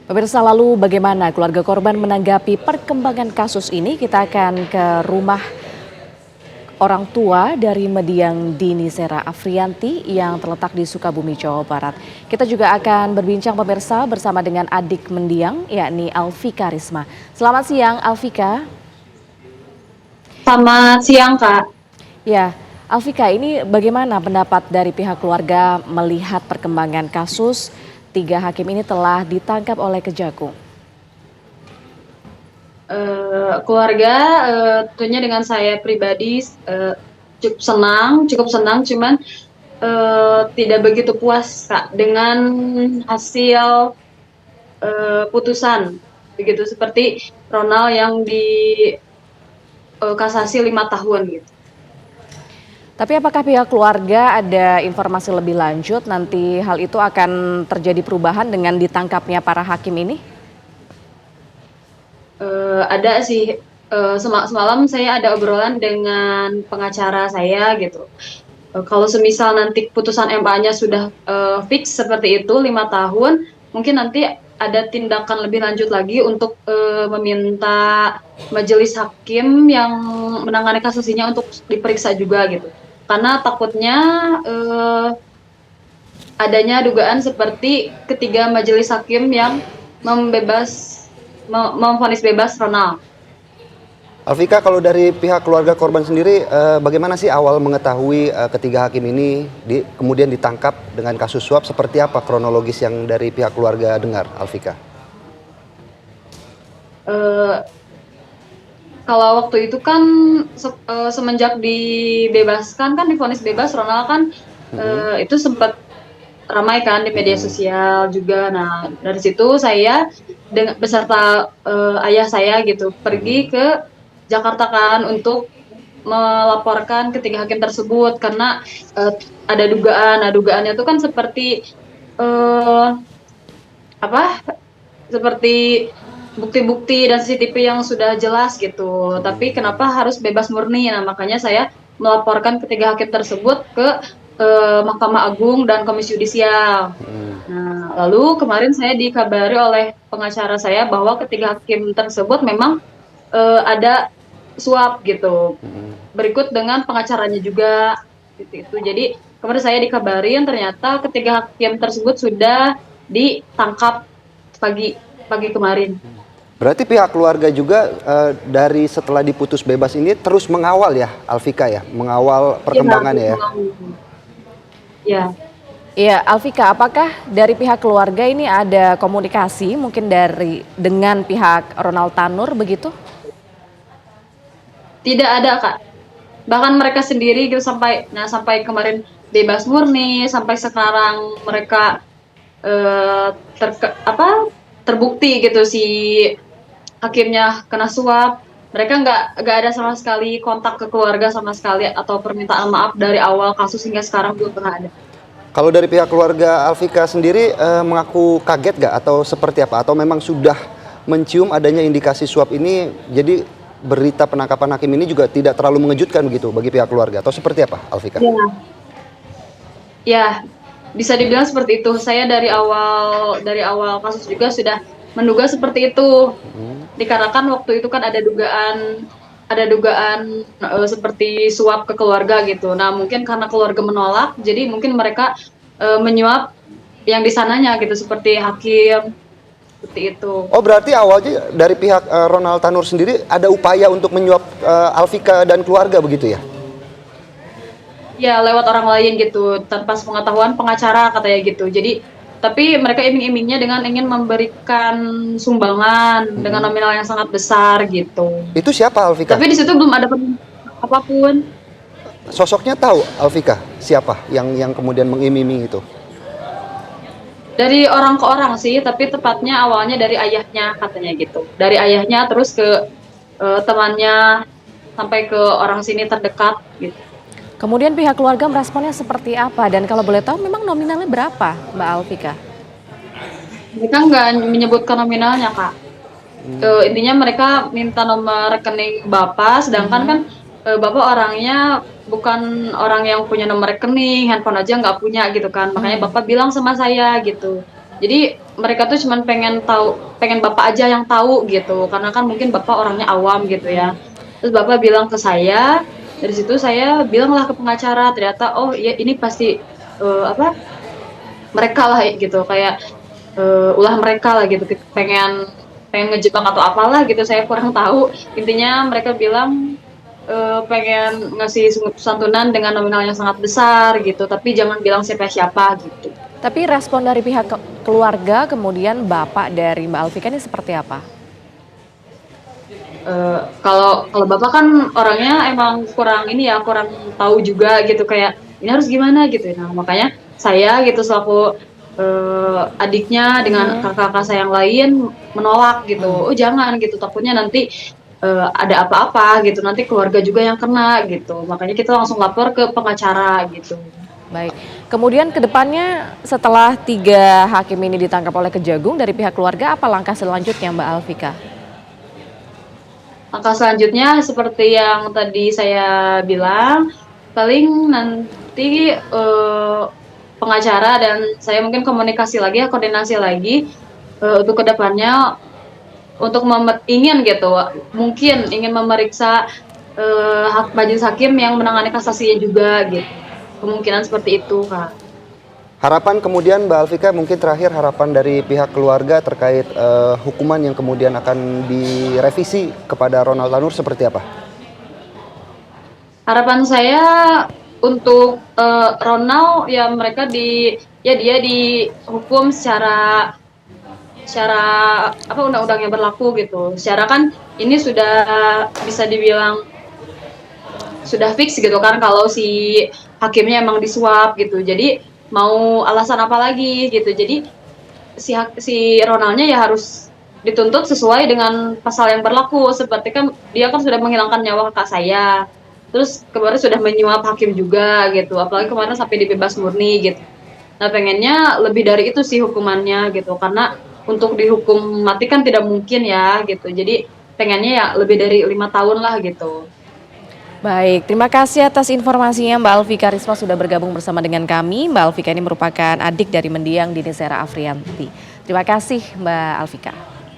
Pemirsa, lalu bagaimana keluarga korban menanggapi perkembangan kasus ini? Kita akan ke rumah orang tua dari mendiang Dini Sera Afrianti yang terletak di Sukabumi, Jawa Barat. Kita juga akan berbincang pemirsa bersama dengan adik mendiang yakni Alvika Risma. Selamat siang Alvika. Selamat siang, Kak. Ya, Alvika, ini bagaimana pendapat dari pihak keluarga melihat perkembangan kasus tiga hakim ini telah ditangkap oleh Kejagung? Keluarga, tentunya dengan saya pribadi cukup senang, cuman tidak begitu puas, Kak, dengan hasil putusan. Begitu seperti Ronald yang kasasi 5 tahun gitu. Tapi apakah pihak keluarga ada informasi lebih lanjut nanti hal itu akan terjadi perubahan dengan ditangkapnya para hakim ini? Ada sih, semalam saya ada obrolan dengan pengacara saya gitu. Kalau semisal nanti putusan MA-nya sudah fix seperti itu 5 tahun, mungkin nanti ada tindakan lebih lanjut lagi untuk meminta majelis hakim yang menangani kasus ini untuk diperiksa juga gitu. Karena takutnya adanya dugaan seperti ketiga majelis hakim yang memvonis bebas Ronald. Alvika, kalau dari pihak keluarga korban sendiri, bagaimana sih awal mengetahui ketiga hakim ini kemudian ditangkap dengan kasus suap? Seperti apa kronologis yang dari pihak keluarga dengar, Alvika? Uh, Kalau waktu itu kan semenjak dibebaskan kan divonis bebas Ronald kan itu sempat ramai kan di media sosial juga. Nah dari situ saya beserta ayah saya gitu pergi ke Jakarta kan untuk melaporkan ketiga hakim tersebut karena ada dugaan. Nah dugaannya itu kan seperti apa? Seperti bukti-bukti dan CCTV yang sudah jelas gitu. Tapi kenapa harus bebas murni? Nah, makanya saya melaporkan ketiga hakim tersebut ke Mahkamah Agung dan Komisi Yudisial. Nah, lalu kemarin saya dikabari oleh pengacara saya bahwa ketiga hakim tersebut memang ada suap gitu. Berikut dengan pengacaranya juga gitu. Jadi kemarin saya dikabarin ternyata ketiga hakim tersebut sudah ditangkap pagi kemarin. Berarti pihak keluarga juga dari setelah diputus bebas ini terus mengawal ya, Alvika ya? Mengawal perkembangannya ya? Ya. Iya, Alvika, apakah dari pihak keluarga ini ada komunikasi mungkin dengan pihak Ronald Tanur begitu? Tidak ada, Kak. Bahkan mereka sendiri gitu sampai kemarin bebas murni, sampai sekarang mereka terbukti gitu si hakimnya kena suap. Mereka nggak ada sama sekali kontak ke keluarga sama sekali atau permintaan maaf dari awal kasus hingga sekarang belum pernah ada. Kalau dari pihak keluarga Alvika sendiri mengaku kaget nggak atau seperti apa? Atau memang sudah mencium adanya indikasi suap ini, jadi berita penangkapan hakim ini juga tidak terlalu mengejutkan begitu bagi pihak keluarga? Atau seperti apa, Alvika? Ya, bisa dibilang seperti itu. Saya dari awal kasus juga sudah menduga seperti itu. Dikarenakan waktu itu kan ada dugaan seperti suap ke keluarga gitu. Nah, mungkin karena keluarga menolak, jadi mungkin mereka menyuap yang di sananya gitu seperti hakim seperti itu. Oh, berarti awalnya dari pihak Ronald Tanur sendiri ada upaya untuk menyuap Alvika dan keluarga begitu ya? Ya, lewat orang lain gitu, tanpa sepengetahuan pengacara katanya gitu. Jadi tapi mereka iming-imingnya dengan ingin memberikan sumbangan dengan nominal yang sangat besar gitu. Itu siapa, Alvika? Tapi di situ belum ada apapun. Sosoknya tahu, Alvika, siapa yang kemudian mengiming-iming itu? Dari orang ke orang sih, tapi tepatnya awalnya dari ayahnya katanya gitu. Dari ayahnya terus ke temannya sampai ke orang sini terdekat gitu. Kemudian pihak keluarga meresponnya seperti apa dan kalau boleh tahu memang nominalnya berapa, Mbak Alvika? Mereka nggak menyebutkan nominalnya, Kak. Intinya mereka minta nomor rekening Bapak, sedangkan kan Bapak orangnya bukan orang yang punya nomor rekening, handphone aja nggak punya gitu kan. Makanya Bapak bilang sama saya gitu. Jadi mereka tuh cuman pengen bapak aja yang tahu gitu, karena kan mungkin bapak orangnya awam gitu ya. Terus bapak bilang ke saya, dari situ saya bilanglah ke pengacara, ternyata oh iya ini pasti apa mereka lah gitu, kayak ulah mereka lah gitu, pengen pengen ngejebak atau apalah gitu, saya kurang tahu. Intinya mereka bilang pengen ngasih santunan dengan nominal yang sangat besar gitu, tapi jangan bilang siapa-siapa gitu. Tapi respon dari pihak keluarga kemudian bapak dari Mbak Alfika ini seperti apa? Kalau kalau bapak kan orangnya emang kurang ini ya, kurang tahu juga gitu kayak ini harus gimana gitu. Nah makanya saya gitu selaku adiknya dengan kakak-kakak saya yang lain menolak gitu. Oh jangan gitu, takutnya nanti ada apa-apa gitu, nanti keluarga juga yang kena gitu. Makanya kita langsung lapor ke pengacara gitu. Baik, kemudian ke depannya setelah 3 hakim ini ditangkap oleh Kejagung dari pihak keluarga, apa langkah selanjutnya Mbak Alfika? Langkah selanjutnya seperti yang tadi saya bilang, paling nanti pengacara dan saya mungkin komunikasi lagi ya, koordinasi lagi untuk kedepannya untuk ingin gitu, mungkin ingin memeriksa majelis hakim yang menangani kasasinya juga gitu. Kemungkinan seperti itu, Kak. Harapan kemudian Mbak Alfika, mungkin terakhir harapan dari pihak keluarga terkait hukuman yang kemudian akan direvisi kepada Ronald Tanur seperti apa? Harapan saya untuk Ronald ya mereka dia dihukum secara secara apa undang-undang yang berlaku gitu. Secara kan ini sudah bisa dibilang sudah fix gitu kan kalau si hakimnya emang disuap gitu. Jadi mau alasan apa lagi gitu. Jadi si Ronaldnya ya harus dituntut sesuai dengan pasal yang berlaku. Seperti kan dia kan sudah menghilangkan nyawa kakak saya. Terus kemarin sudah menyuap hakim juga gitu. Apalagi kemarin sampai dibebas murni gitu. Nah pengennya lebih dari itu sih hukumannya gitu. Karena untuk dihukum mati kan tidak mungkin ya gitu. Jadi pengennya ya lebih dari 5 tahun lah gitu. Baik, terima kasih atas informasinya Mbak Alfika Risma sudah bergabung bersama dengan kami. Mbak Alfika ini merupakan adik dari mendiang Dini Sera Afrianti. Terima kasih Mbak Alfika.